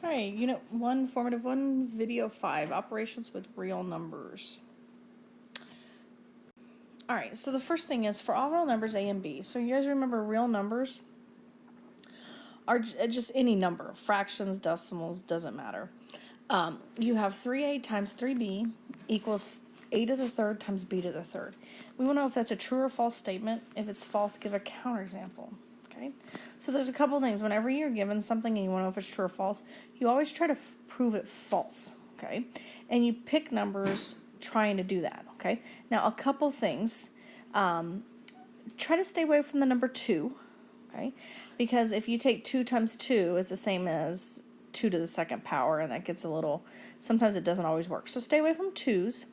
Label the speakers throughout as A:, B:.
A: All right, Unit 1, Formative 1, Video 5, Operations with Real Numbers. All right, so the first thing is for all real numbers A and B. So you guys remember real numbers are just any number. Fractions, decimals, doesn't matter. You have 3a times 3b equals a to the third times b to the third. We want to know if that's a true or false statement. If it's false, give a counterexample. Okay, so there's a couple things. Whenever you're given something and you want to know if it's true or false, you always try to prove it false. Okay, and you pick numbers trying to do that. Okay, now a couple things. Try to stay away from the number 2. Okay, because if you take 2 times 2, it's the same as 2 to the second power, and that gets a little, sometimes it doesn't always work. So stay away from 2's.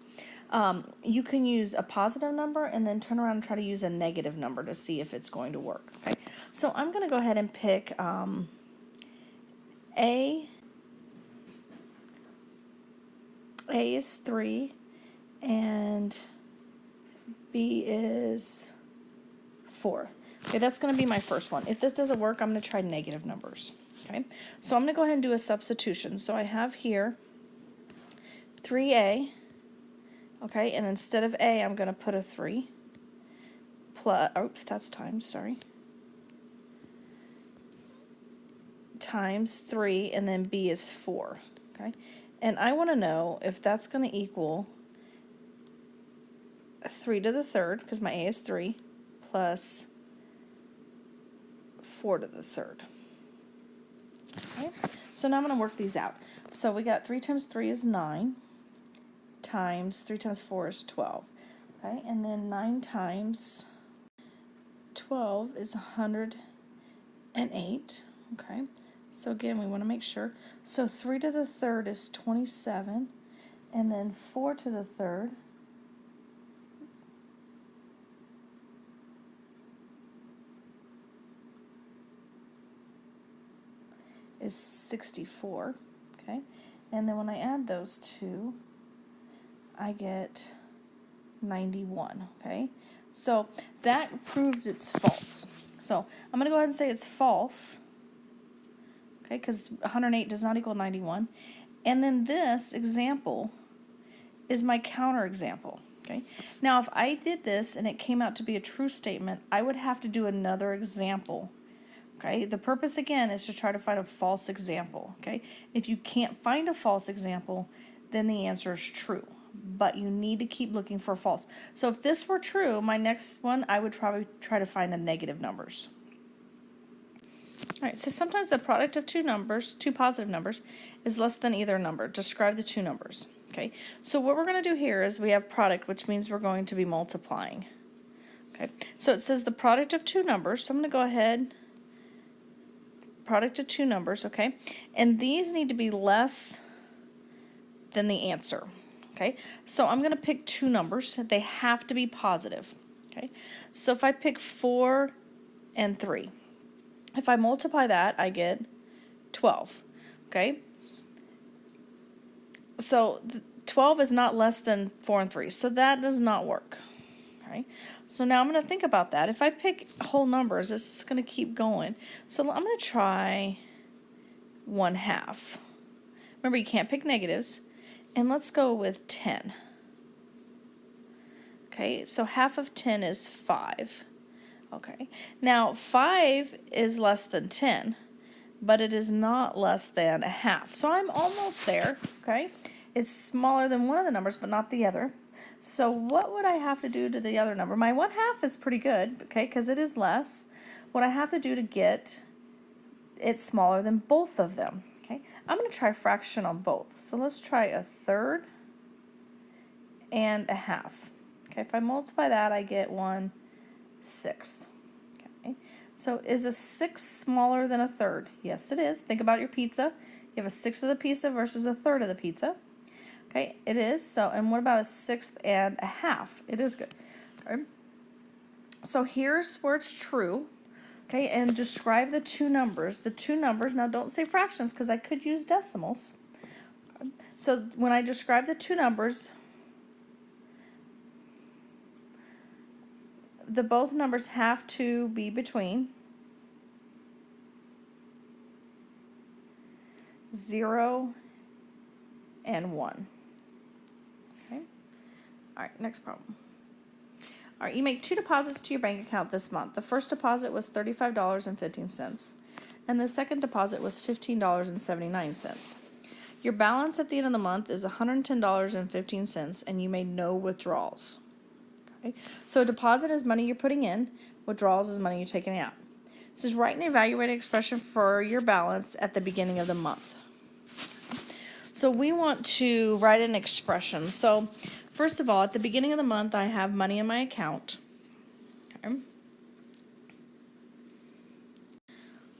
A: You can use a positive number and then turn around and try to use a negative number to see if it's going to work. Okay, so I'm going to go ahead and pick A. A is 3 and B is 4. Okay, that's going to be my first one. If this doesn't work, I'm going to try negative numbers. Okay, so I'm going to go ahead and do a substitution. So I have here 3a, okay, and instead of a, I'm going to put a 3 plus, oops, that's times, sorry, times 3, and then b is 4, okay, and I want to know if that's going to equal 3 to the third, because my a is 3, plus 4 to the third. Okay, so now I'm going to work these out. So we got 3 times 3 is 9, times 3 times 4 is 12. Okay, and then 9 times 12 is 108. Okay, so again, we want to make sure. So 3 to the third is 27, and then 4 to the third is 64, okay, and then when I add those two, I get 91, okay, so that proved it's false. So I'm going to go ahead and say it's false, okay, because 108 does not equal 91, and then this example is my counterexample. Okay, now if I did this and it came out to be a true statement, I would have to do another example. Okay, the purpose again is to try to find a false example. Okay, if you can't find a false example, then the answer is true, but you need to keep looking for false. So if this were true, my next one, I would probably try to find the negative numbers. All right, so sometimes the product of two numbers, two positive numbers, is less than either number. Describe the two numbers. Okay, so what we're going to do here is we have product, which means we're going to be multiplying. Okay, so it says the product of two numbers, so I'm going to go ahead, product of two numbers, okay, and these need to be less than the answer. Okay, so I'm going to pick two numbers. They have to be positive. Okay, so if I pick 4 and 3, if I multiply that, I get 12. Okay, so 12 is not less than 4 and 3, so that does not work. Okay, so now I'm going to think about that. If I pick whole numbers, it's just going to keep going. So I'm going to try 1/2. Remember, you can't pick negatives. And let's go with 10. Okay, so half of 10 is 5. Okay, now 5 is less than 10, but it is not less than a half. So I'm almost there, okay? It's smaller than one of the numbers, but not the other. So what would I have to do to the other number? My 1/2 is pretty good, okay, because it is less. What I have to do to get it smaller than both of them, okay? I'm going to try fraction on both. So let's try 1/3 and 1/2. Okay, if I multiply that, I get 1/6. Okay, so is a 6 smaller than 1/3? Yes, it is. Think about your pizza. You have a 1/6 of the pizza versus 1/3 of the pizza. Okay, it is. So, and what about a 1/6 and 1/2? It is good. Okay, so here's where it's true. Okay, and describe the two numbers. The two numbers, now don't say fractions because I could use decimals. Okay. So when I describe the two numbers, the both numbers have to be between. 0, and 1. Okay. All right, next problem. All right, you make 2 deposits to your bank account this month. The first deposit was $35.15, and the second deposit was $15.79. Your balance at the end of the month is $110.15, and you made no withdrawals. Okay? So a deposit is money you're putting in, withdrawals is money you're taking out. It says write an evaluated expression for your balance at the beginning of the month. So we want to write an expression. So first of all, at the beginning of the month, I have money in my account.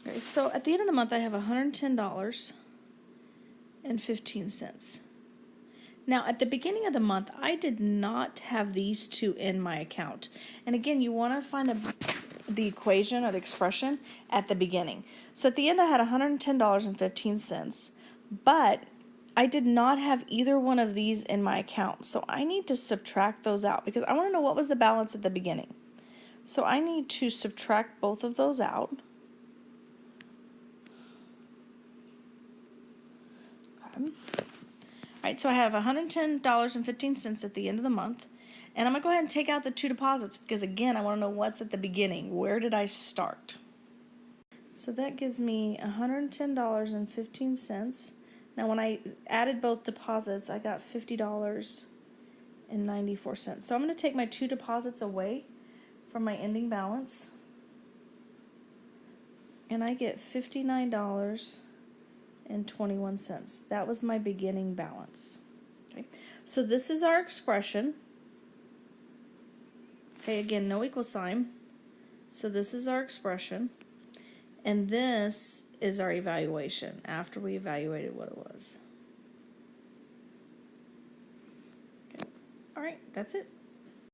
A: Okay, so at the end of the month, I have $110.15. Now, at the beginning of the month, I did not have these two in my account. And again, you want to find the equation or the expression at the beginning. So at the end, I had $110.15, but I did not have either one of these in my account. So I need to subtract those out because I want to know what was the balance at the beginning. So I need to subtract both of those out. Okay. All right, so I have $110.15 at the end of the month, and I'm going to go ahead and take out the 2 deposits because, again, I want to know what's at the beginning. Where did I start? So that gives me $110.15. Now, when I added both deposits, I got $50.94. So I'm going to take my 2 deposits away from my ending balance, and I get $59.21. That was my beginning balance. Okay. So this is our expression. Okay, again, no equal sign. So this is our expression. And this is our evaluation after we evaluated what it was. Okay. All right, that's it.